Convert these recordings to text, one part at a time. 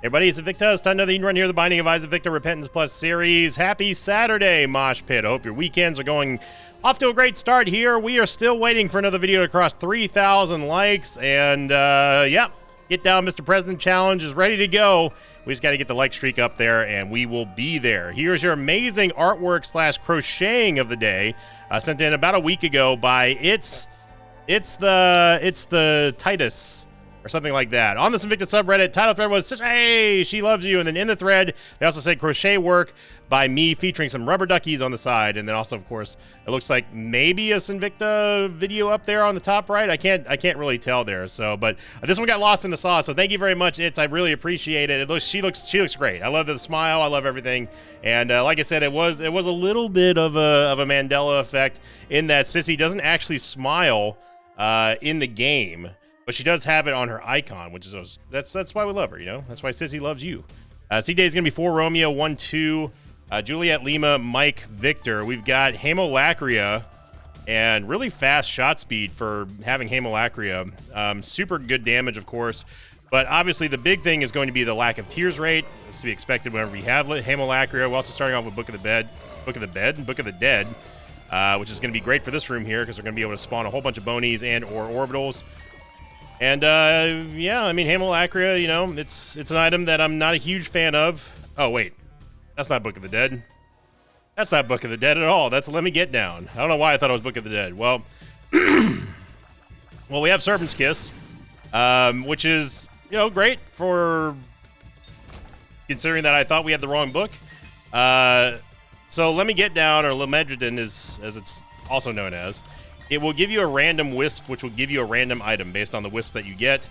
Everybody, it's Invicta. It's time to run here, the Binding of Isaac Victor Repentance Plus series. Happy Saturday, Mosh Pit. I hope your weekends are going off to a great start here. We are still waiting for another video to cross 3,000 likes. And, yeah, Get Down Mr. President Challenge is ready to go. We just got to get the like streak up there, and we will be there. Here's your amazing artwork / crocheting of the day, sent in about a week ago by It's the Titus, or something like that. On the Invicta subreddit, title thread was, hey, she loves you. And then in the thread, they also said crochet work by me featuring some rubber duckies on the side. And then also, of course, it looks like maybe a Invicta video up there on the top right. I can't really tell there. So, but this one got lost in the sauce. So thank you very much, I really appreciate it. She looks great. I love the smile. I love everything. And like I said, it was a little bit of a Mandela effect in that Sissy doesn't actually smile in the game, but she does have it on her icon, which is that's why we love her, you know. That's why Sissy loves you. C-Day is gonna be 4 Romeo, 1-2, Juliet Lima, Mike Victor. We've got Hamolacria and really fast shot speed for having Hamolacria. Super good damage, of course, but obviously the big thing is going to be the lack of tears rate. It's to be expected whenever we have Hamolacria. We're also starting off with Book of the Dead, which is going to be great for this room here because we're going to be able to spawn a whole bunch of bonies and or orbitals. And yeah, I mean, Hamolacria, you know, it's an item that I'm not a huge fan of. Oh wait, that's not Book of the Dead. That's not Book of the Dead at all. That's Let Me Get Down. I don't know why I thought it was Book of the Dead. Well, well, we have Serpent's Kiss, which is, you know, great for considering that I thought we had the wrong book. So Let Me Get Down, or Lemedredin as it's also known as, it will give you a random wisp, which will give you a random item based on the wisp that you get.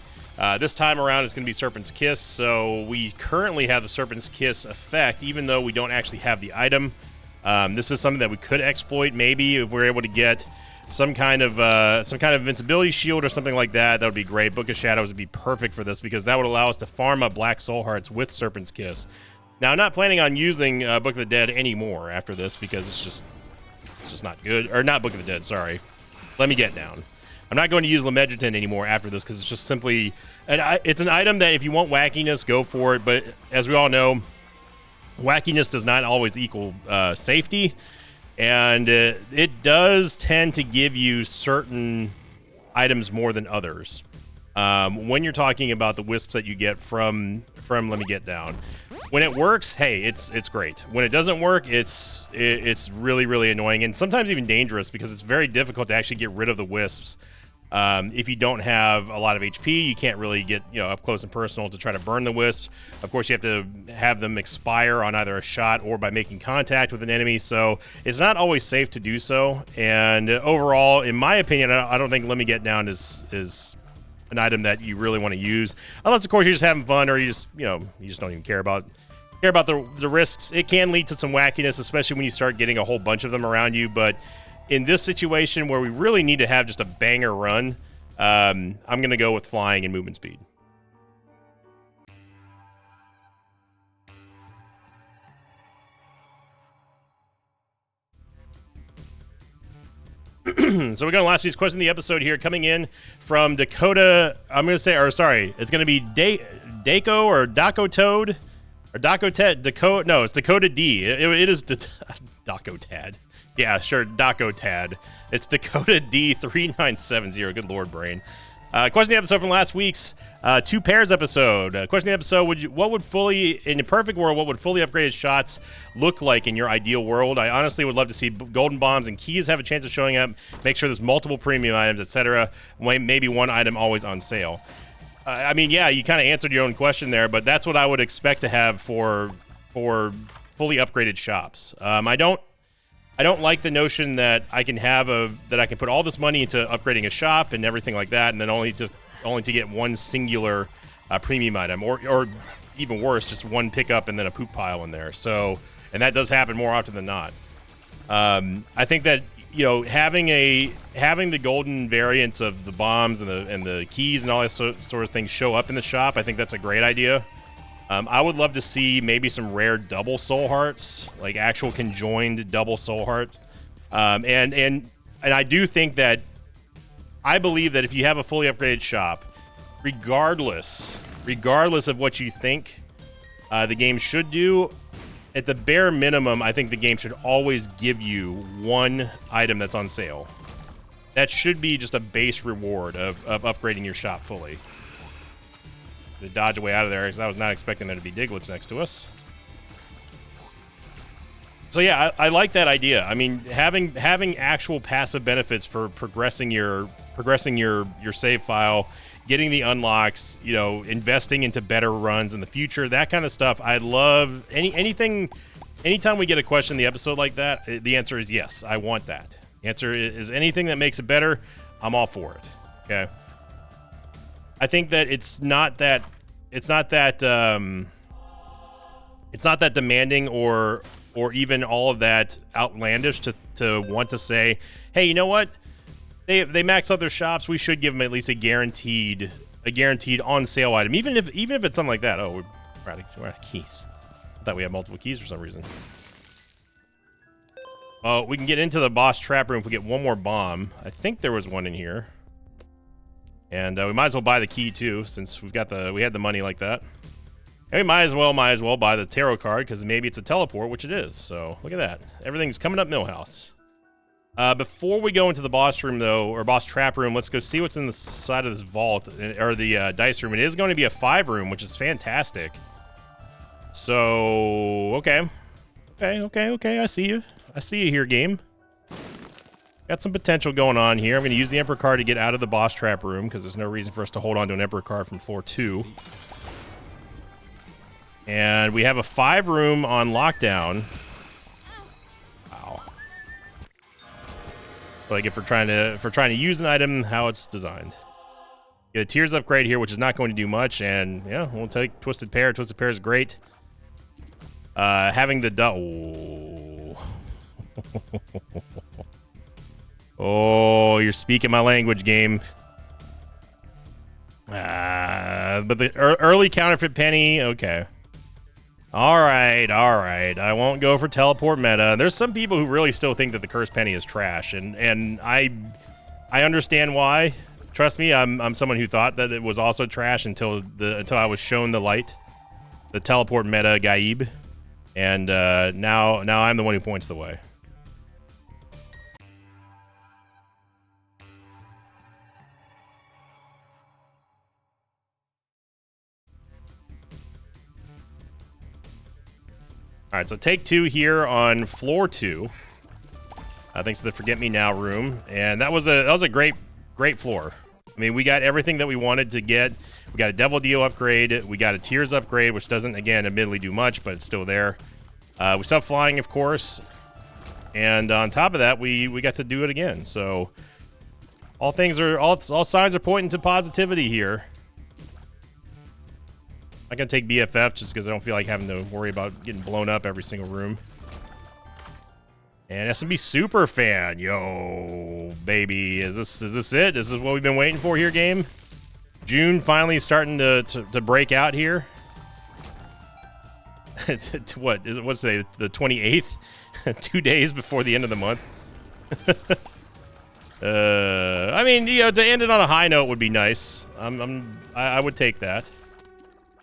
This time around, it's going to be Serpent's Kiss, so we currently have the Serpent's Kiss effect, even though we don't actually have the item. This is something that we could exploit, maybe, if we're able to get some kind of invincibility shield or something like that. That would be great. Book of Shadows would be perfect for this, because that would allow us to farm up Black Soul Hearts with Serpent's Kiss. Now, I'm not planning on using Book of the Dead anymore after this, because it's just not good. Or not Book of the Dead, sorry. Let Me Get Down. I'm not going to use Lemedredin anymore after this, because it's just simply... it's an item that if you want wackiness, go for it. But as we all know, wackiness does not always equal safety. And it does tend to give you certain items more than others. When you're talking about the wisps that you get from Let Me Get Down. When it works, hey, it's great. When it doesn't work, it's really, really annoying, and sometimes even dangerous, because it's very difficult to actually get rid of the wisps. If you don't have a lot of HP, you can't really get, you know, up close and personal to try to burn the wisps. Of course, you have to have them expire on either a shot or by making contact with an enemy, so it's not always safe to do so. And overall, in my opinion, I don't think Let Me Get Down is an item that you really want to use, unless of course you're just having fun, or you just don't even care about the risks. It can lead to some wackiness, especially when you start getting a whole bunch of them around you. But in this situation where we really need to have just a banger run, I'm going to go with flying and movement speed. So we're going to last week's question of the episode here, coming in from Dakota. I'm going to say, or sorry, it's going to be Daco or Daco Toad or Daco Tad. Dakota, no, it's Dakota D. It is Daco Tad. Yeah, sure, Daco Tad. It's Dakota D3970. Good Lord, brain. Question of the episode from last week's Two Pairs episode. Question of the episode: in a perfect world, what would fully upgraded shots look like in your ideal world? I honestly would love to see golden bombs and keys have a chance of showing up. Make sure there's multiple premium items, etc. Maybe one item always on sale. I mean, yeah, you kind of answered your own question there, but that's what I would expect to have for fully upgraded shops. I don't like the notion that I can put all this money into upgrading a shop and everything like that, and then only to get one singular premium item, or even worse, just one pickup and then a poop pile in there. So, and that does happen more often than not. I think that, you know, having the golden variants of the bombs and the keys and all that sort of things show up in the shop, I think that's a great idea. I would love to see maybe some rare double soul hearts, like actual conjoined double soul heart. And I do think that, I believe that if you have a fully upgraded shop, regardless of what you think The game should do, at the bare minimum, I think the game should always give you one item that's on sale. That should be just a base reward of upgrading your shop fully. To dodge away out of there, because I was not expecting there to be Diglets next to us. So yeah, I like that idea. I mean, having actual passive benefits for progressing your save file, getting the unlocks, you know, investing into better runs in the future, that kind of stuff. I love anything. Anytime we get a question in the episode like that, the answer is yes. I want that. The answer is anything that makes it better. I'm all for it. Okay. I think that it's not that demanding or even all of that outlandish to want to say, hey, you know what? They max out their shops. We should give them at least a guaranteed on sale item, even if it's something like that. Oh, we're out of keys. I thought we had multiple keys for some reason. Oh, we can get into the boss trap room if we get one more bomb. I think there was one in here, and we might as well buy the key too, since we had the money like that. And we might as well buy the tarot card, because maybe it's a teleport, which it is. So look at that. Everything's coming up Millhouse. Before we go into the boss room, though, or boss trap room, let's go see what's in the side of this vault, or the dice room. It is going to be a 5 room, which is fantastic. So, okay. I see you. I see you here, game. Got some potential going on here. I'm going to use the Emperor card to get out of the boss trap room, because there's no reason for us to hold on to an Emperor card from floor 2. And we have a 5 room on lockdown. Wow. Like if we're trying to use an item how it's designed. Get a Tears upgrade here, which is not going to do much, and yeah, we'll take Twisted Pair. Twisted Pair is great. Having the oh, you're speaking my language, game. But the early counterfeit penny, okay. All right. I won't go for teleport meta. There's some people who really still think that the cursed penny is trash, and I understand why. Trust me, I'm someone who thought that it was also trash until I was shown the light, the teleport meta Gaib, and now I'm the one who points the way. All right, so take 2 here on floor 2. Thanks to the Forget Me Now room, and that was a great floor. I mean, we got everything that we wanted to get. We got a Devil Deal upgrade. We got a Tears upgrade, which doesn't, again, admittedly do much, but it's still there. We still have flying, of course, and on top of that, we got to do it again. So all signs are pointing to positivity here. I'm gonna take BFF just because I don't feel like having to worry about getting blown up every single room. And SMB Super Fan, yo, baby, is this it? Is this what we've been waiting for here, game? June finally starting to break out here. What's today? The 28th, 2 days before the end of the month. I mean, you know, to end it on a high note would be nice. I would take that.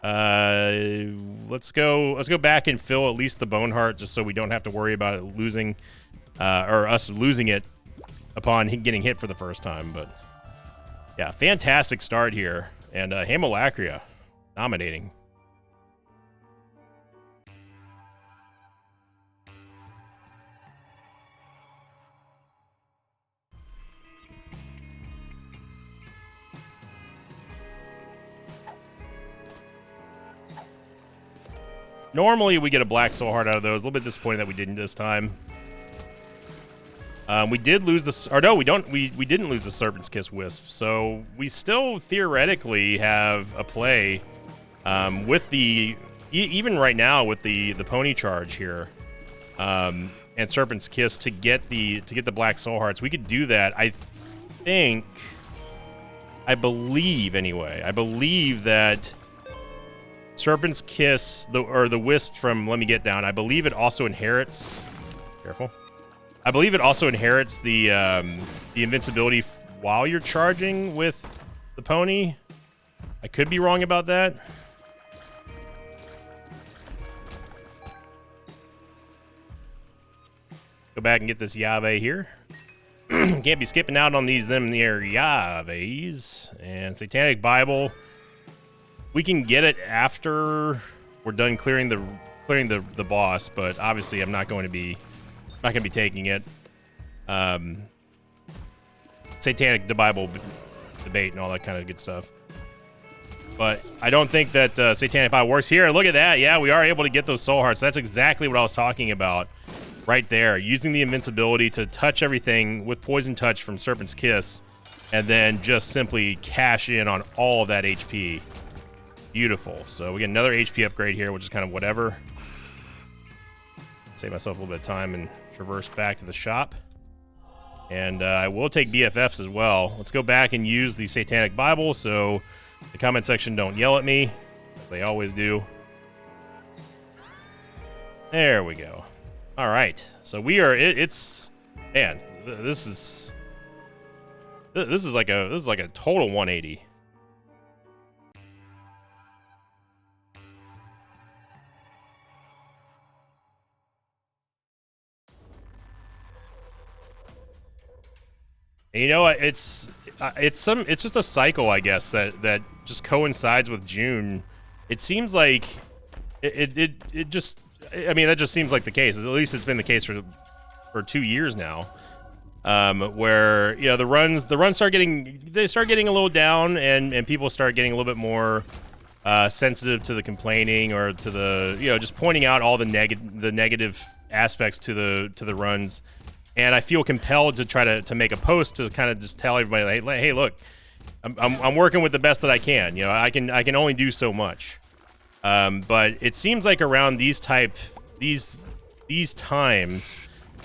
Let's go back and fill at least the Bone Heart, just so we don't have to worry about it losing, or us losing it upon getting hit for the first time. But yeah, fantastic start here, and Hamolacria dominating. Normally, we get a Black Soul Heart out of those. A little bit disappointed that we didn't this time. We did lose the... Or no, we don't. We didn't lose the Serpent's Kiss Wisp. So we still theoretically have a play with the... Even right now with the Pony Charge here and Serpent's Kiss to get the Black Soul Hearts. We could do that. I believe anyway. I believe that... Serpent's Kiss, the Wisp from Let Me Get Down, I believe it also inherits... Careful. I believe it also inherits the invincibility while you're charging with the pony. I could be wrong about that. Go back and get this Yave here. Can't be skipping out on these them near Yaves. And Satanic Bible. We can get it after we're done clearing the boss, but obviously I'm not going to be taking it. Satanic Bible debate and all that kind of good stuff. But I don't think that Satanic Bible works here. Look at that. Yeah, we are able to get those soul hearts. That's exactly what I was talking about right there. Using the invincibility to touch everything with Poison Touch from Serpent's Kiss and then just simply cash in on all of that HP. Beautiful. So we get another HP upgrade here, which is kind of whatever. Save myself a little bit of time and traverse back to the shop. And I will take BFFs as well. Let's go back and use the Satanic Bible so the comment section don't yell at me. They always do. There we go. All right. So we are. It's man. This is like a total 180. You know, it's just a cycle, I guess, that just coincides with June. It seems like it just, I mean, that just seems like the case. At least it's been the case for 2 years now. Where, you know, the runs start getting a little down, and people start getting a little bit more sensitive to the complaining or to the, you know, just pointing out all the negative aspects to the runs. And I feel compelled to try to make a post to kind of just tell everybody, like, hey, look, I'm working with the best that I can. You know, I can only do so much. But it seems like around these times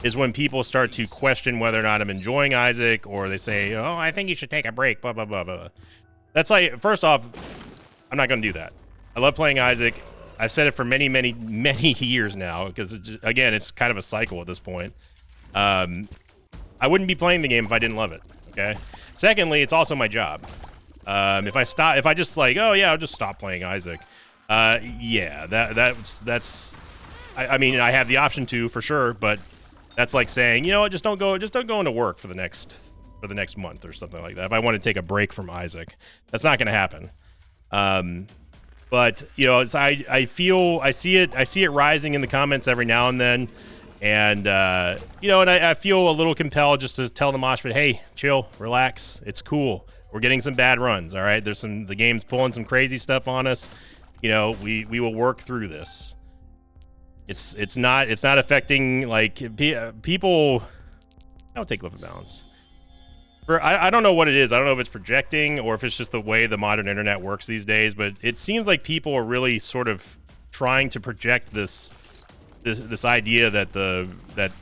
is when people start to question whether or not I'm enjoying Isaac, or they say, oh, I think you should take a break, blah, blah, blah, blah. That's like, first off, I'm not going to do that. I love playing Isaac. I've said it for many, many, many years now, because, again, it's kind of a cycle at this point. I wouldn't be playing the game if I didn't love it. Okay. Secondly, it's also my job. If I just like, oh yeah, I'll just stop playing Isaac. Yeah, that's. I mean, I have the option to for sure, but that's like saying, you know what, just don't go into work for the next month or something like that. If I want to take a break from Isaac, that's not going to happen. But you know, I see it rising in the comments every now and then. And, you know, and I feel a little compelled just to tell the mosh pit, hey, chill, relax. It's cool. We're getting some bad runs. All right. The game's pulling some crazy stuff on us. You know, we will work through this. It's not affecting like people. I'll take Live Balance. I don't know what it is. I don't know if it's projecting or if it's just the way the modern internet works these days, but it seems like people are really sort of trying to project this idea that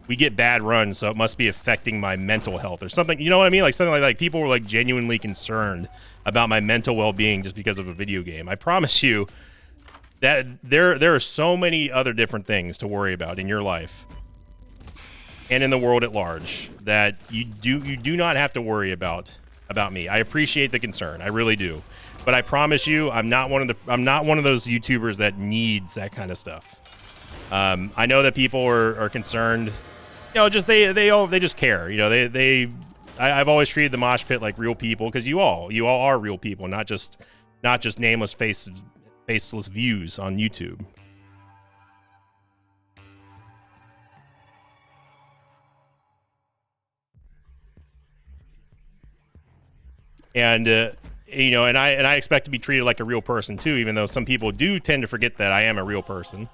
we get bad runs, so it must be affecting my mental health or something. You know what I mean? Like something like people were like genuinely concerned about my mental well-being just because of a video game. I promise you that there are so many other different things to worry about in your life and in the world at large that you do not have to worry about me. I appreciate the concern. I really do. But I promise you, I'm not one of those YouTubers that needs that kind of stuff. I know that people are concerned, you know, just they just care, you know, I've always treated the mosh pit like real people, because you all are real people, not just nameless faceless views on YouTube. And you know, and I expect to be treated like a real person too, even though some people do tend to forget that I am a real person.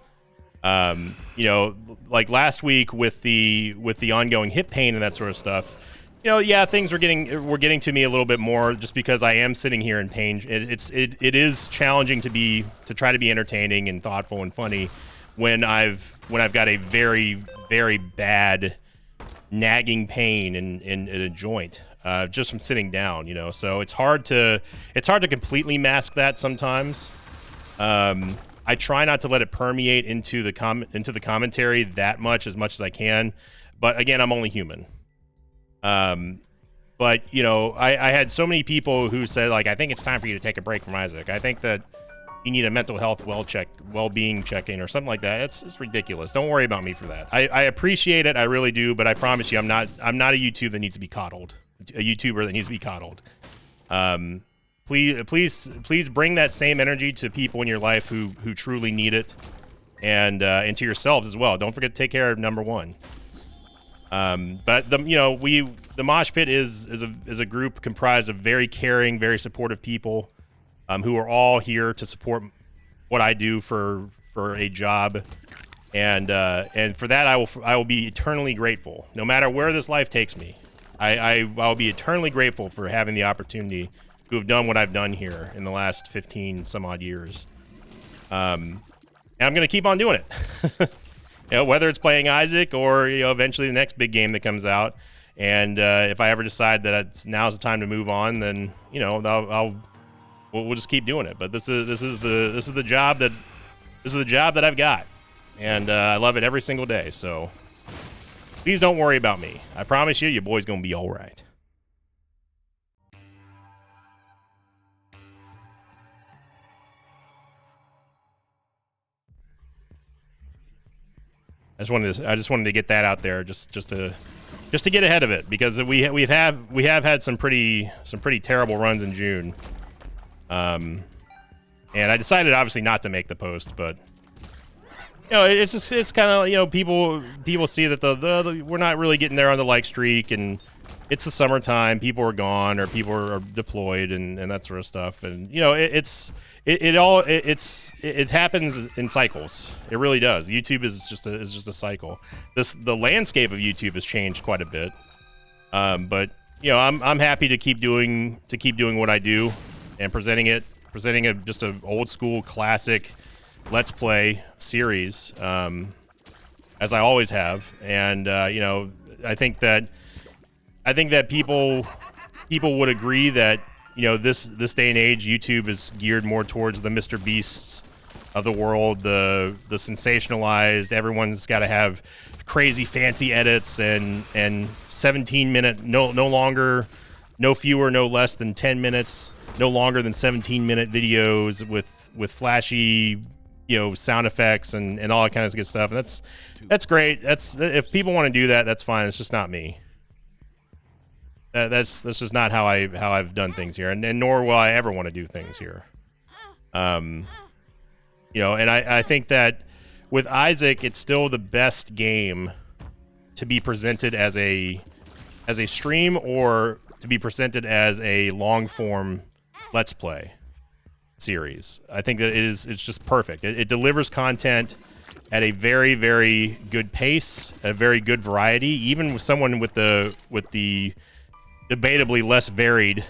You know, like last week with the ongoing hip pain and that sort of stuff, you know, yeah, things were getting to me a little bit more just because I am sitting here in pain. It is challenging to try to be entertaining and thoughtful and funny when I've got a very, very bad nagging pain in a joint, just from sitting down, you know. So it's hard to completely mask that sometimes. I try not to let it permeate into the commentary that much as I can, but again, I'm only human. But you know, I had so many people who said, like, I think it's time for you to take a break from Isaac. I think that you need a mental health well-being check-in or something like that. It's ridiculous. Don't worry about me for that. I appreciate it, I really do, but I promise you, I'm not a YouTuber that needs to be coddled. A YouTuber that needs to be coddled. Please bring that same energy to people in your life who truly need it, and to yourselves as well. Don't forget to take care of number one. But the Mosh Pit is a group comprised of very caring, very supportive people, who are all here to support what I do for a job, and for that I will be eternally grateful, no matter where this life takes me. I'll be eternally grateful for having the opportunity to have done what I've done here in the last 15 some odd years. And I'm going to keep on doing it. Whether it's playing Isaac or, eventually the next big game that comes out. And if I ever decide that now's the time to move on, then, we'll just keep doing it. But this is the job that I've got. And I love it every single day. So please don't worry about me. I promise you, your boy's going to be all right. I just wanted to get that out there, just to get ahead of it, because we have had some pretty terrible runs in June, and I decided obviously not to make the post, but it's kind of people see that we're not really getting there on the like streak, and it's the summertime, people are gone or people are deployed and that sort of stuff, and it happens in cycles. It really does. YouTube is just a cycle. The landscape of YouTube has changed quite a bit, but I'm happy to keep doing what I do and presenting just an old school classic Let's Play series, as I always have, and I think that people would agree that this day and age, YouTube is geared more towards the Mr. Beasts of the world, the sensationalized. Everyone's got to have crazy fancy edits and 17-minute, no fewer, no less than 10 minutes, no longer than 17-minute videos with flashy sound effects and all that kind of good stuff. And that's great. If people want to do that, that's fine. It's just not me. That's just not how I've done things here, and nor will I ever want to do things here. And I think that with Isaac, it's still the best game to be presented as a stream or to be presented as a long form Let's Play series. I think that it's just perfect. It delivers content at a very, very good pace, a very good variety, even with someone with the debatably less varied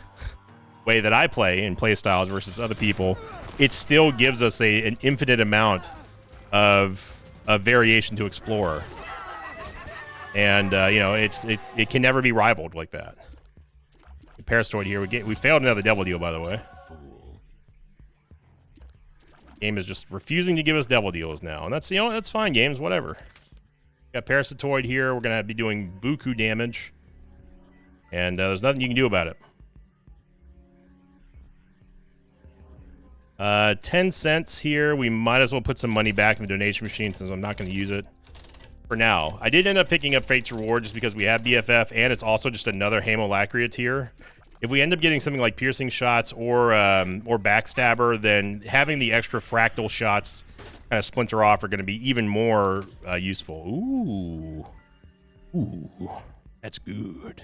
way that I play in play styles versus other people. It still gives us an infinite amount of variation to explore, and it can never be rivaled like that. Parastoid here, we failed another devil deal, by the way. Game is just refusing to give us devil deals now, and that's fine, games, whatever. Got Parasitoid here. We're gonna be doing buku damage, and there's nothing you can do about it. 10 cents here. We might as well put some money back in the donation machine since I'm not going to use it for now. I did end up picking up Fate's Reward just because we have BFF, and it's also just another Hamolacria tier. If we end up getting something like Piercing Shots or Backstabber, then having the extra Fractal Shots kind of splinter off are going to be even more useful. Ooh, that's good.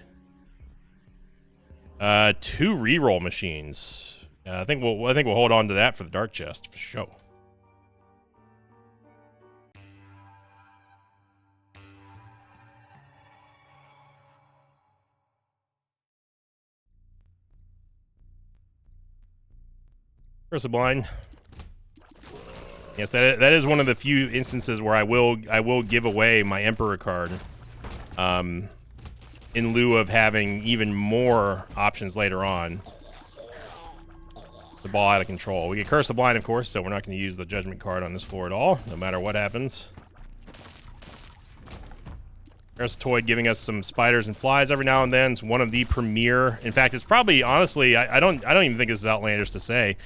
2 reroll machines. I think we'll hold on to that for the Dark Chest for sure. Curse of Blind. Yes, that is one of the few instances where I will give away my Emperor card, in lieu of having even more options later on. The ball out of control. We get Curse of Blind, of course, so we're not going to use the Judgment card on this floor at all, no matter what happens. Parasitoid giving us some spiders and flies every now and then. It's one of the premier. In fact, it's probably, honestly, I don't even think this is outlandish to say.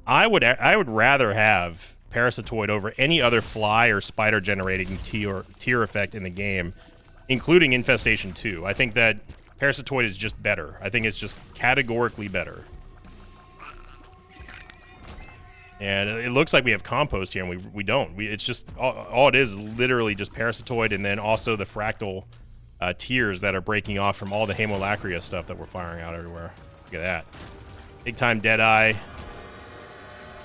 I would rather have Parasitoid over any other fly or spider generating tier effect in the game, including Infestation 2. I think that Parasitoid is just better. I think it's just categorically better. And it looks like we have Compost here, and we don't. It's just all it is literally just Parasitoid, and then also the fractal tiers that are breaking off from all the Haemolacria stuff that we're firing out everywhere. Look at that. Big time Deadeye.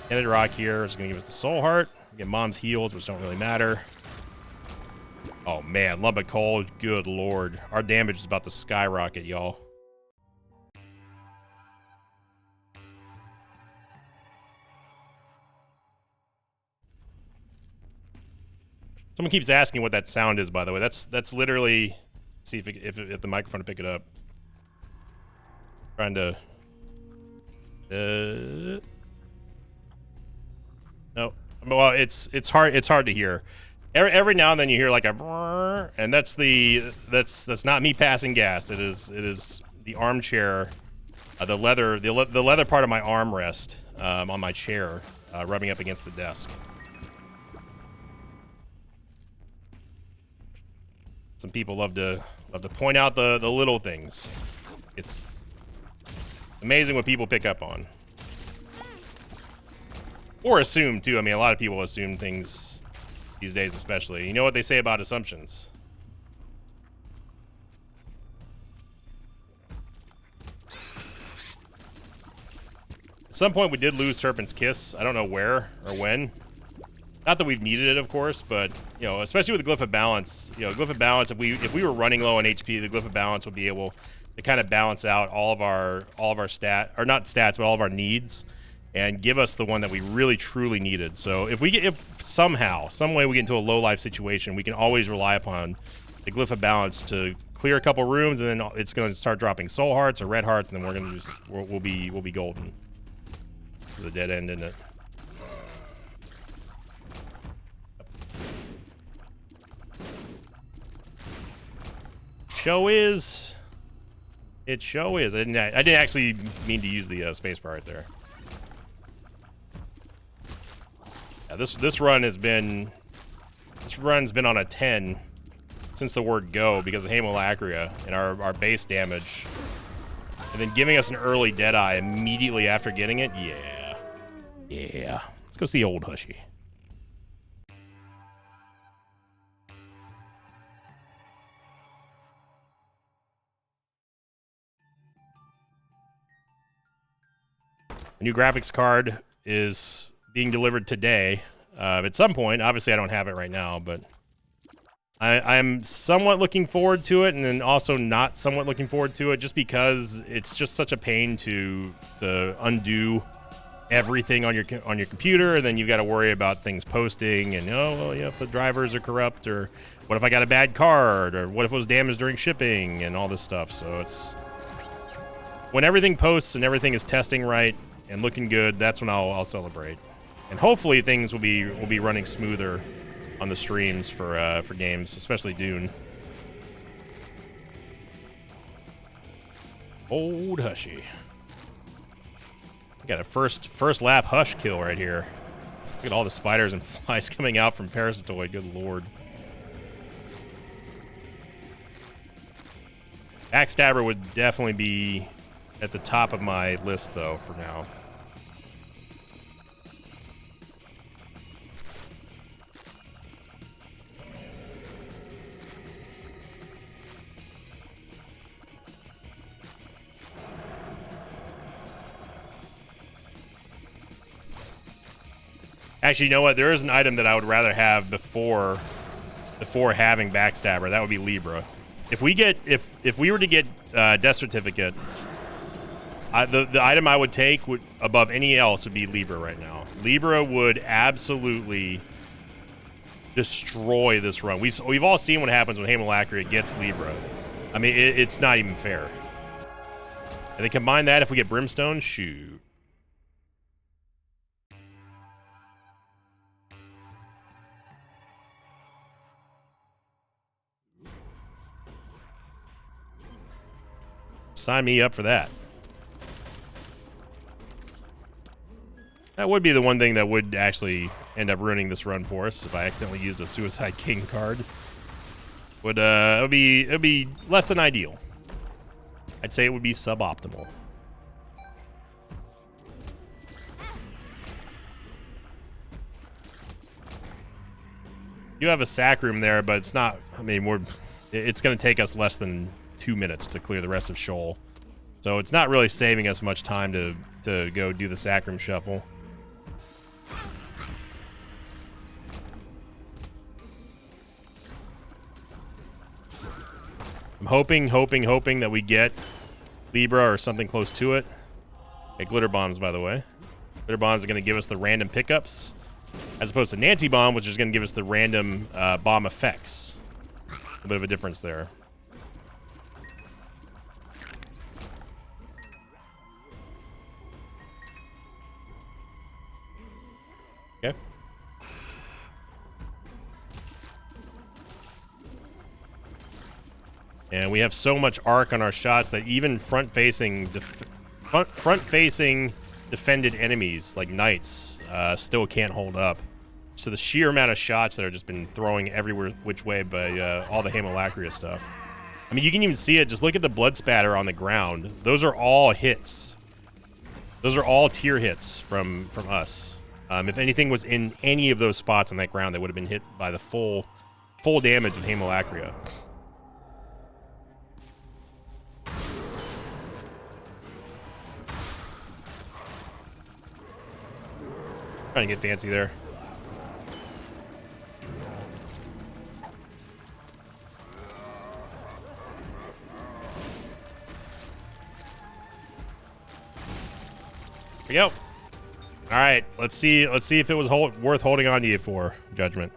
Ended Rock here is going to give us the Soul Heart. Get Mom's Heals, which don't really matter. Oh, man. Lump of Coal. Good lord. Our damage is about to skyrocket, y'all. Someone keeps asking what that sound is, by the way. That's literally... See if the microphone will pick it up. Trying to... No. Well, it's hard to hear. Every now and then you hear like a brrr, and that's not me passing gas. It is the armchair, the leather part of my armrest on my chair rubbing up against the desk. Some people love to point out the little things. It's amazing what people pick up on. Or assume, too. I mean, a lot of people assume things these days, especially. You know what they say about assumptions? At some point, we did lose Serpent's Kiss. I don't know where or when. Not that we've needed it, of course, but, you know, especially with the Glyph of Balance. You know, Glyph of Balance, if we were running low on HP, the Glyph of Balance would be able to kind of balance out all of our stat, or not stats, but all of our needs, and give us the one that we really truly needed. So if somehow, some way we get into a low life situation, we can always rely upon the Glyph of Balance to clear a couple rooms, and then it's going to start dropping soul hearts or red hearts, and then we're going to just we'll be golden. It's a dead end, isn't it? It show is. I didn't actually mean to use the spacebar right there. Yeah, this run's been on a 10 since the word go because of Haemolacria and our base damage, and then giving us an early Deadeye immediately after getting it. Yeah. Let's go see old Hushy. A new graphics card is being delivered today. At some point, obviously I don't have it right now, but I'm somewhat looking forward to it, and then also not somewhat looking forward to it, just because it's just such a pain to undo everything on your computer, and then you've got to worry about things posting, and if the drivers are corrupt, or what if I got a bad card, or what if it was damaged during shipping, and all this stuff. So it's when everything posts and everything is testing right and looking good, that's when I'll celebrate. And hopefully things will be running smoother on the streams for games, especially Dune. Old Hushy. Got a first lap Hush kill right here. Look at all the spiders and flies coming out from Parasitoid. Good lord. Backstabber would definitely be at the top of my list, though, for now. Actually, you know what? There is an item that I would rather have before having Backstabber. That would be Libra. If we were to get Death Certificate, the item I would take above any else would be Libra right now. Libra would absolutely destroy this run. We've all seen what happens when Haemolacria gets Libra. I mean, it's not even fair. And then combine that if we get Brimstone, shoot. Sign me up for that. That would be the one thing that would actually end up ruining this run for us if I accidentally used a Suicide King card. It would be less than ideal. I'd say it would be suboptimal. You have a sack room there, but it's not. I mean, it's going to take us less than 2 minutes to clear the rest of Shoal, so it's not really saving us much time to go do the sack room shuffle. I'm hoping that we get Libra or something close to it. Okay, Glitter Bombs, by the way. Glitter Bombs are going to give us the random pickups, as opposed to Nancy Bomb, which is going to give us the random bomb effects. A bit of a difference there. Okay. And we have so much arc on our shots that even front-facing defended enemies like knights still can't hold up. So the sheer amount of shots that are just been throwing everywhere which way by all the Haemolacria stuff. I mean, you can even see it. Just look at the blood spatter on the ground. Those are all hits. Those are all tier hits from us. If anything was in any of those spots on that ground, they would have been hit by the full damage of Haemolacria. Trying to get fancy there. Here we go. All right, let's see if it was worth holding on to you for, Judgment.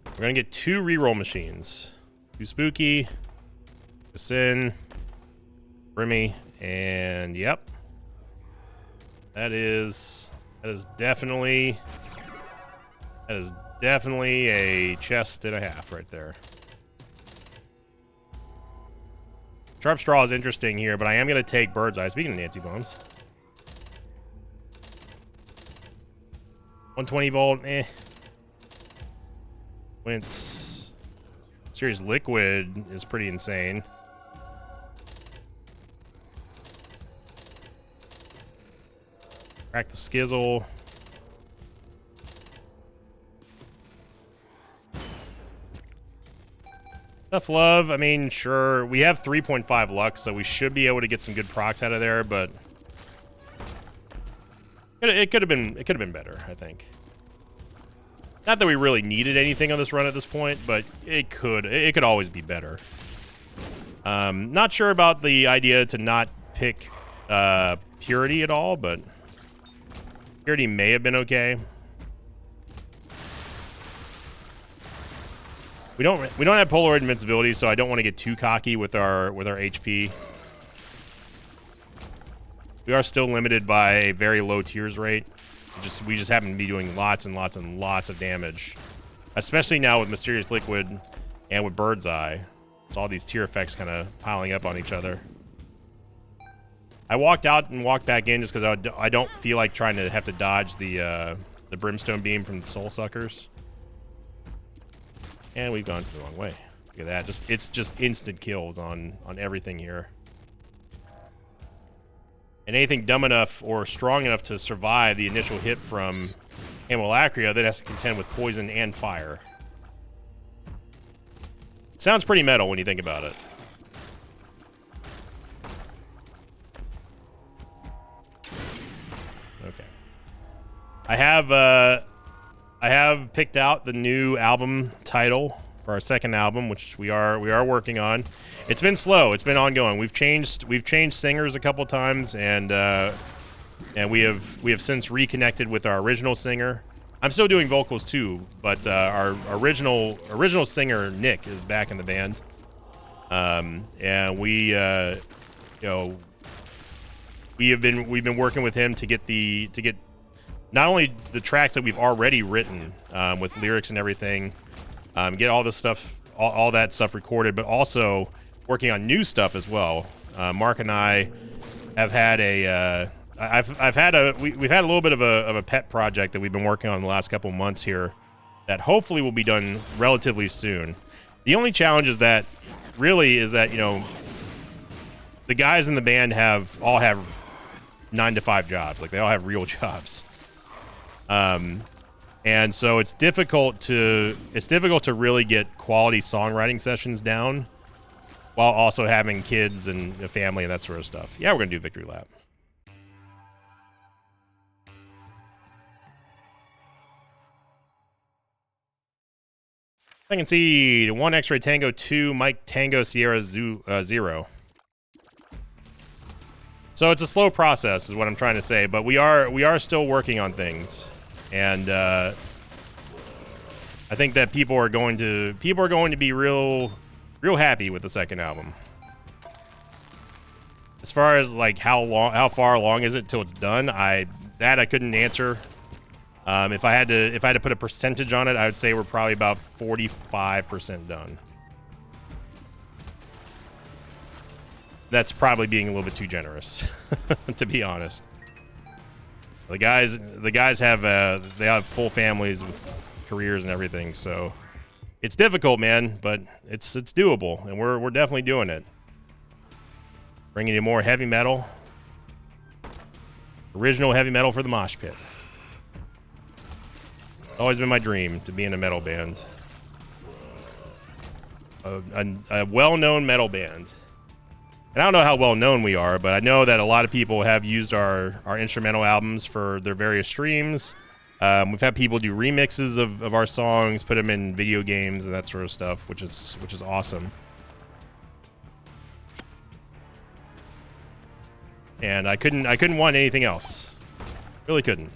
We're gonna get 2 reroll machines. 2 Spooky, Sin, Brimmy, and yep. That is definitely a chest and a half right there. Sharp Straw is interesting here, but I am going to take Bird's Eye. Speaking of Nancy Bombs. 120 volt, eh. Wince. Mysterious Liquid is pretty insane. Crack the Skizzle. Tough Love, I mean, sure. We have 3.5 Lux, so we should be able to get some good procs out of there, but it could have been better, I think. Not that we really needed anything on this run at this point, but it could always be better. Not sure about the idea to not pick Purity at all, but Purity may have been okay. We don't have Polaroid invincibility, so I don't want to get too cocky with our HP. We are still limited by a very low tears rate. We just happen to be doing lots and lots and lots of damage, especially now with Mysterious Liquid and with Bird's Eye. So all these tier effects kind of piling up on each other. I walked out and walked back in just because I don't feel like trying to have to dodge the Brimstone Beam from the Soul Suckers. And we've gone to the wrong way. Look at that. It's just instant kills on everything here. And anything dumb enough or strong enough to survive the initial hit from Haemolacria that has to contend with poison and fire. Sounds pretty metal when you think about it. Okay. I have picked out the new album title for our second album, which we are working on. It's been slow. It's been ongoing. We've changed singers a couple times, and we have since reconnected with our original singer. I'm still doing vocals too, but our original singer Nick is back in the band, and we've been working with him to get not only the tracks that we've already written with lyrics and everything, get all the stuff all that stuff recorded, but also working on new stuff as well. Mark and I have had we've had a little bit of a pet project that we've been working on the last couple of months here that hopefully will be done relatively soon. The only challenge is that you know, the guys in the band all have 9-to-5 jobs. Like, they all have real jobs. And so it's difficult to really get quality songwriting sessions down while also having kids and a family and that sort of stuff. Yeah, we're gonna do Victory Lap. I can see 1 X-Ray Tango 2 Mike Tango Sierra 0. So it's a slow process, is what I'm trying to say, but we are still working on things, and I think that people are going to be real happy with the second album. As far as like how far along is it till it's done, I couldn't answer. If I had to put a percentage on it, I would say we're probably about 45% done. That's probably being a little bit too generous, to be honest. The guys have full families with careers and everything, so it's difficult, man, but it's doable, and we're definitely doing it. Bringing you more heavy metal, original heavy metal for the mosh pit. Always been my dream to be in a metal band, a well-known metal band. And I don't know how well known we are, but I know that a lot of people have used our instrumental albums for their various streams. We've had people do remixes of our songs, put them in video games and that sort of stuff, which is awesome. And I couldn't want anything else. Really couldn't.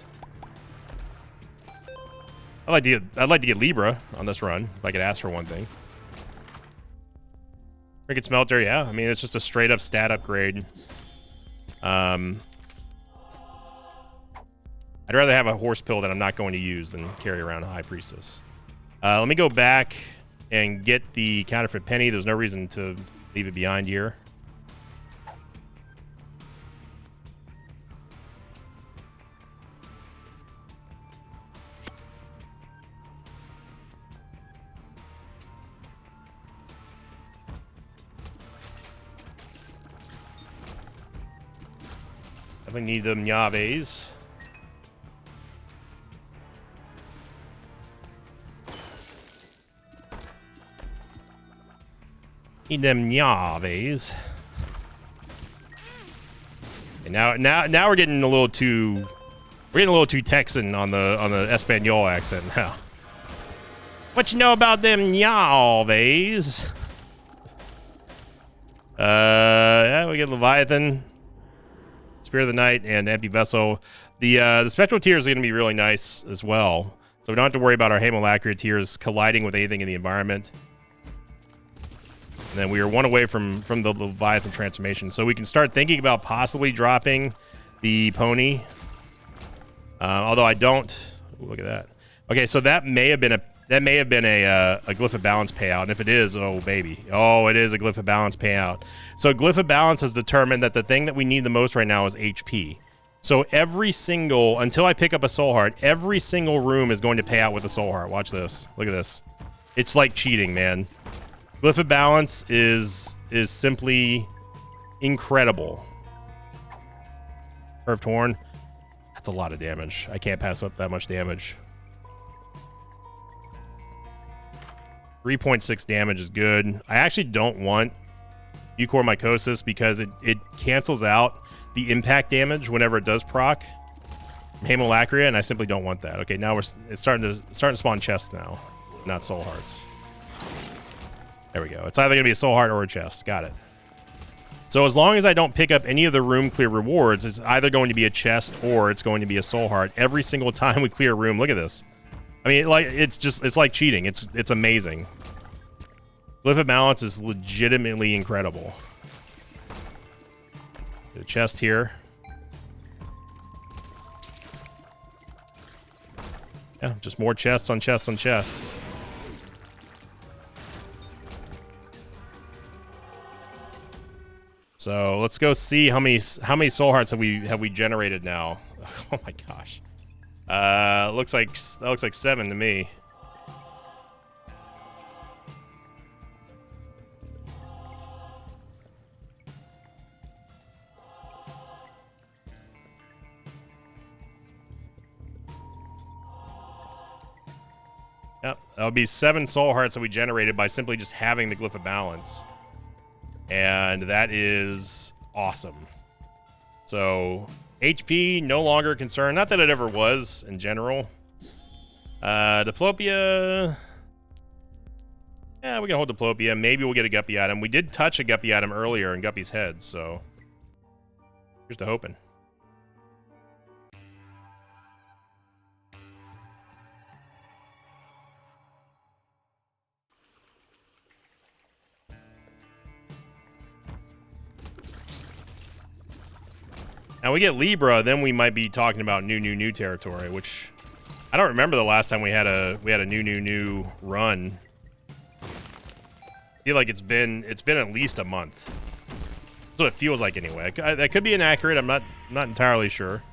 I'd like to get Libra on this run if I could ask for one thing. Trinket Smelter, yeah. I mean, it's just a straight up stat upgrade. I'd rather have a horse pill that I'm not going to use than carry around a High Priestess. Let me go back and get the counterfeit penny. There's no reason to leave it behind here. Definitely need them Yaves. Need them Yaves. And now we're getting a little too Texan on the Espanol accent now. What you know about them Yaves? Yeah, we get Leviathan, Spear of the Night, and Empty Vessel. The Spectral Tears are going to be really nice as well, so we don't have to worry about our Haemolacria Tears colliding with anything in the environment. And then we are one away from the Leviathan transformation, so we can start thinking about possibly dropping the pony. Although I don't. Ooh, look at that. Okay, so that may have been a Glyph of Balance payout, and if it is, oh baby, oh, it is a Glyph of Balance payout. So Glyph of Balance has determined that the thing that we need the most right now is HP. So until I pick up a Soul Heart, every single room is going to pay out with a Soul Heart. Watch this. Look at this. It's like cheating, man. Glyph of Balance is simply incredible. Curved Horn. That's a lot of damage. I can't pass up that much damage. 3.6 damage is good. I actually don't want Eucor Mycosis because it cancels out the impact damage whenever it does proc from Haemolacria, and I simply don't want that. Okay, now it's starting to spawn chests now, not Soul Hearts. There we go. It's either going to be a Soul Heart or a chest. Got it. So as long as I don't pick up any of the room clear rewards, it's either going to be a chest or it's going to be a Soul Heart every single time we clear a room. Look at this. I mean, it's like cheating. It's amazing. Glyph of Balance is legitimately incredible. The chest here. Yeah, just more chests on chests on chests. So let's go see how many soul hearts have we generated now. Oh my gosh. That looks like 7 to me. Yep, that would be 7 soul hearts that we generated by simply just having the Glyph of Balance. And that is awesome. So, HP, no longer a concern. Not that it ever was, in general. Diplopia... Yeah, we can hold Diplopia. Maybe we'll get a Guppy item. We did touch a Guppy item earlier in Guppy's head, so... Here's to hoping. Now we get Libra, then we might be talking about new territory, which I don't remember the last time we had a new run. I feel like it's been at least a month. That's what it feels like anyway. That could be inaccurate. I'm not entirely sure.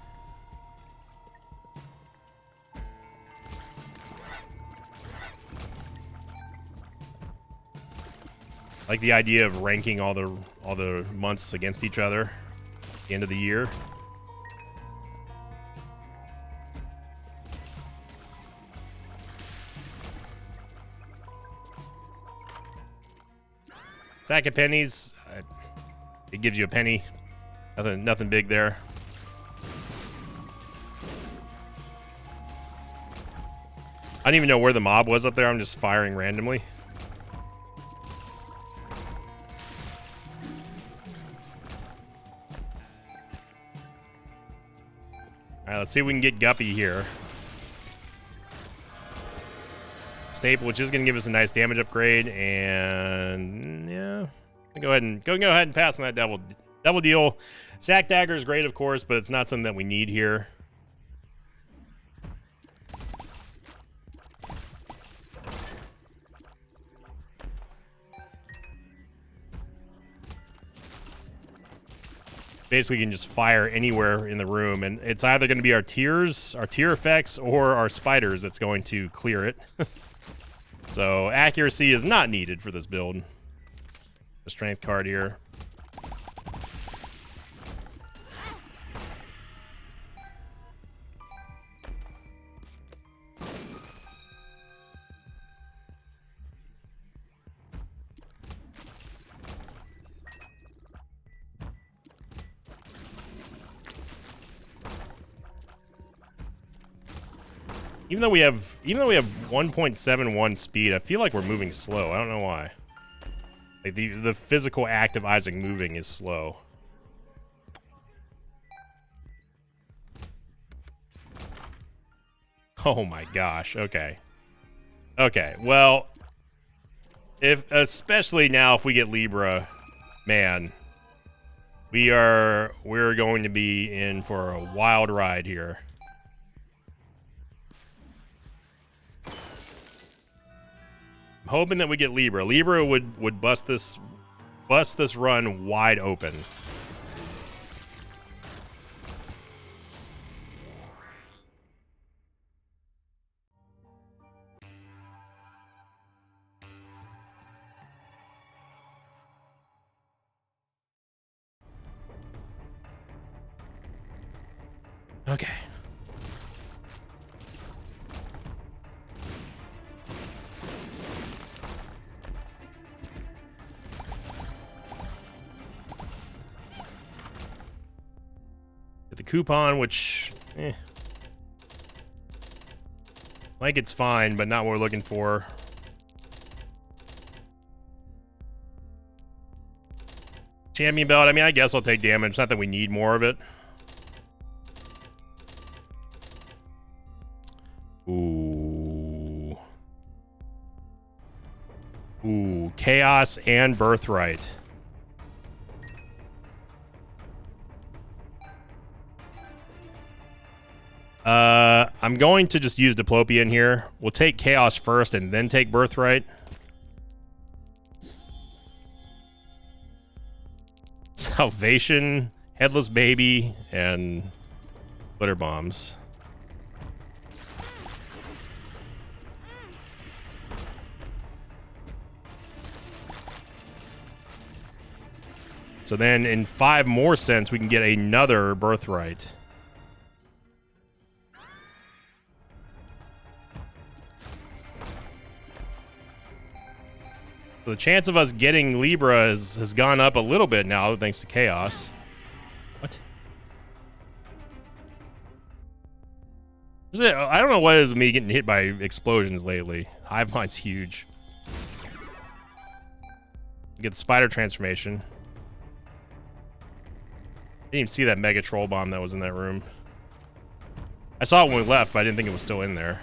Like the idea of ranking all the months against each other. The end of the year. Sack of pennies. It gives you a penny. Nothing big there. I don't even know where the mob was up there. I'm just firing randomly. Alright, let's see if we can get Guppy here. Staple, which is going to give us a nice damage upgrade, and yeah, go ahead and pass on that double deal. Sack Dagger is great, of course, but it's not something that we need here. Basically, you can just fire anywhere in the room, and it's either going to be our tear effects, or our spiders that's going to clear it. So accuracy is not needed for this build. The strength card here. Even though we have 1.71 speed, I feel like we're moving slow. I don't know why. Like the physical act of Isaac moving is slow. Oh my gosh. Okay. Okay. Well, especially now if we get Libra, man, we're going to be in for a wild ride here. Hoping that we get Libra. Libra would bust this run wide open. Okay. The coupon, which, like it's fine, but not what we're looking for. Champion belt, I mean, I guess I'll take damage. Not that we need more of it. Ooh. Ooh, Chaos and Birthright. I'm going to just use Diplopia in here. We'll take Chaos first and then take Birthright. So Salvation, Headless Baby, and Glitter Bombs. So then in 5 more cents, we can get another Birthright. So the chance of us getting Libra has gone up a little bit now, thanks to Chaos. What? I don't know what it is with me getting hit by explosions lately. Hive Mind's huge. Get the spider transformation. Didn't even see that Mega Troll Bomb that was in that room. I saw it when we left, but I didn't think it was still in there.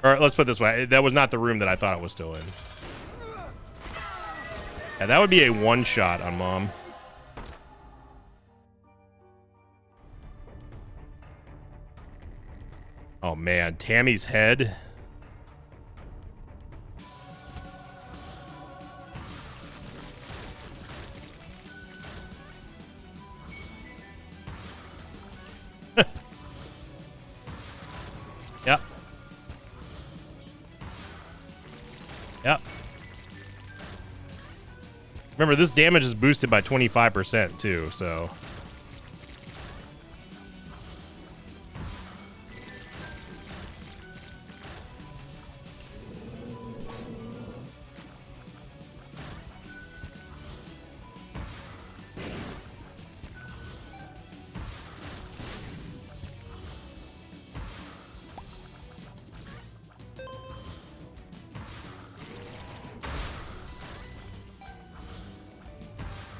Or let's put it this way. That was not the room that I thought it was still in. Yeah, that would be a one-shot on Mom. Oh, man. Tammy's head. Yep. Yep. Remember, this damage is boosted by 25% too, so...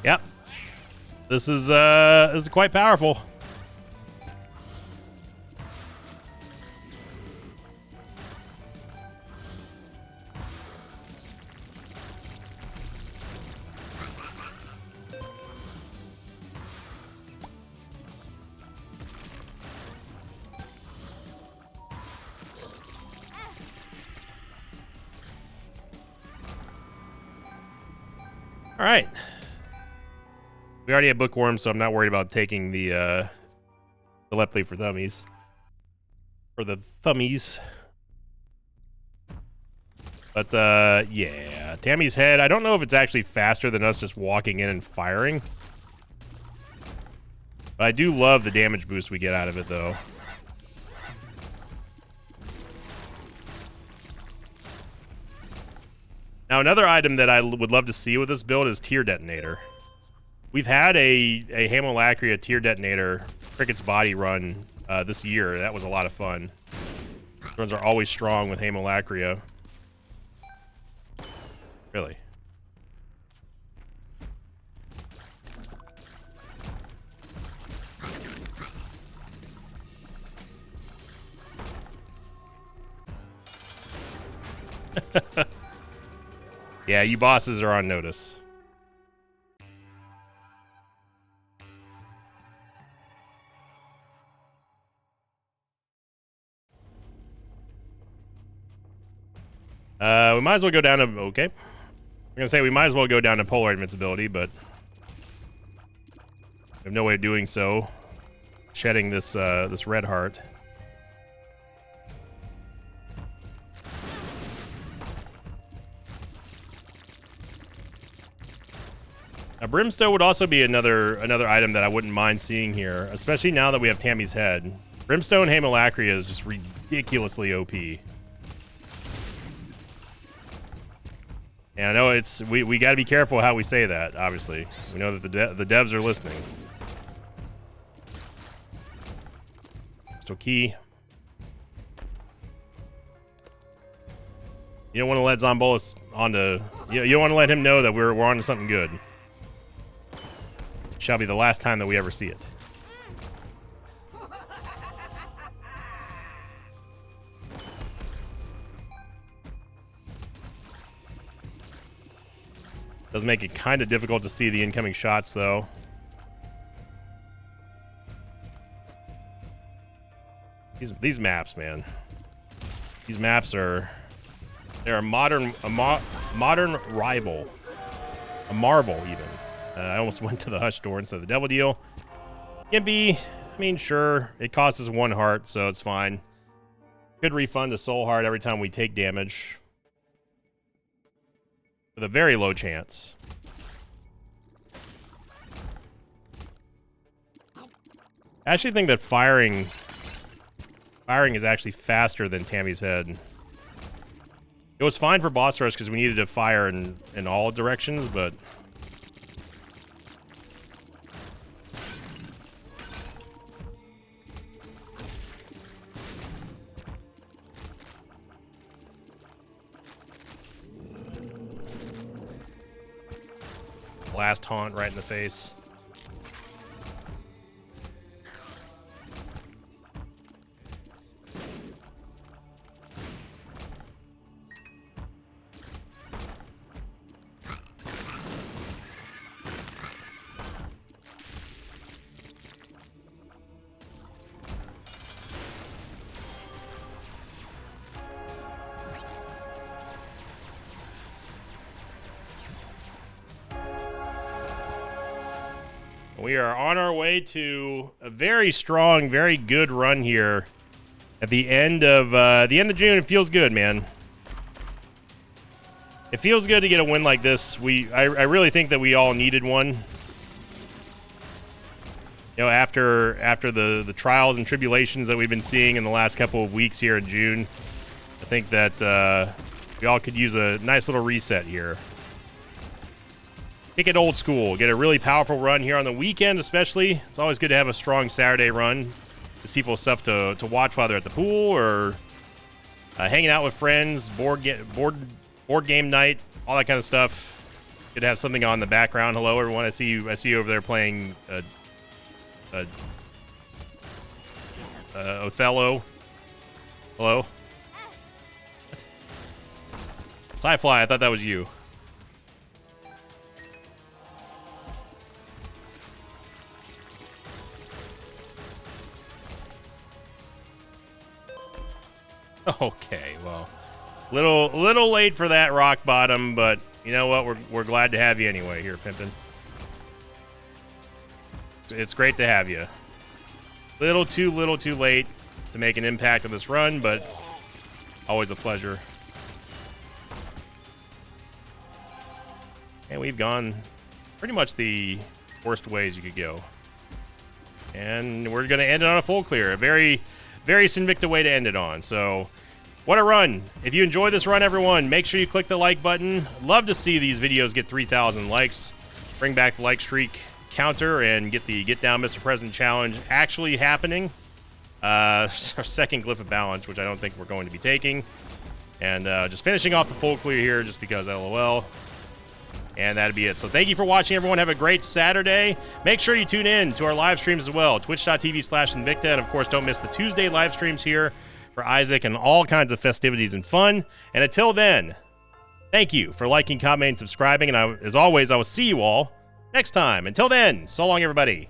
Yep. This is quite powerful. All right. We already have Bookworm, so I'm not worried about taking the Leptli for Thummies. For the Thummies. But, yeah. Tammy's head, I don't know if it's actually faster than us just walking in and firing. But I do love the damage boost we get out of it, though. Now, another item that I would love to see with this build is Tear Detonator. We've had a Hamolacria Tear Detonator Cricket's Body run this year. That was a lot of fun. Runs are always strong with Hamolacria. Really. Yeah, you bosses are on notice. We might as well go down to... Okay. I'm gonna say we might as well go down to Polaroid Invincibility, but... I have no way of doing so. Shedding this, this red heart. Now, Brimstone would also be another item that I wouldn't mind seeing here, especially now that we have Tammy's head. Brimstone Hamolacria is just ridiculously OP. And I know it's we got to be careful how we say that. Obviously, we know that the devs are listening. Still key. You don't want to let Zombolas onto. You don't want to let him know that we're onto something good. Shall be the last time that we ever see it. Does make it kind of difficult to see the incoming shots, though. These maps, man. These maps are... They're a modern rival. A marvel, even. I almost went to the Hush door instead of the Devil Deal. Gimpy, I mean, sure, it costs us 1 heart, so it's fine. Could refund a soul heart every time we take damage. With a very low chance. I actually think that firing is actually faster than Tammy's Head. It was fine for boss rush because we needed to fire in all directions, but... Blast Haunt right in the face. We are on our way to a very strong, very good run here at the end of June. It feels good, man. It feels good to get a win like this. I really think that we all needed one. You know, after the trials and tribulations that we've been seeing in the last couple of weeks here in June, I think that we all could use a nice little reset here. Kick it old school. Get a really powerful run here on the weekend, especially. It's always good to have a strong Saturday run. Gives people stuff to watch while they're at the pool or hanging out with friends, board game night, all that kind of stuff. Good to have something on in the background. Hello, everyone. I see you over there playing Othello. Hello. What? Sci-Fly. I thought that was you. Okay, well, little late for that rock bottom, but you know what? We're glad to have you anyway here, Pimpin'. It's great to have you. Little too late to make an impact on this run, but always a pleasure. And we've gone pretty much the worst ways you could go. And we're going to end it on a full clear. A very Sinvicta way to end it on. So, what a run. If you enjoy this run, everyone, make sure you click the like button. Love to see these videos get 3,000 likes. Bring back the like streak counter and get the Get Down Mr. President challenge actually happening. Our second Glyph of Balance, which I don't think we're going to be taking. And just finishing off the full clear here just because LOL. And that'd be it. So thank you for watching, everyone. Have a great Saturday. Make sure you tune in to our live streams as well. Twitch.tv/Sinvicta. And, of course, don't miss the Tuesday live streams here for Isaac and all kinds of festivities and fun. And until then, thank you for liking, commenting, and subscribing. And as always, I will see you all next time. Until then, so long, everybody.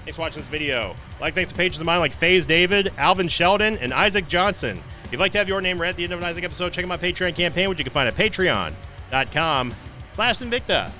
Thanks for watching this video. Thanks to patrons of mine like FaZe David, Alvin Sheldon, and Isaac Johnson. If you'd like to have your name read at the end of an Isaac episode, check out my Patreon campaign, which you can find at patreon.com/Sinvicta.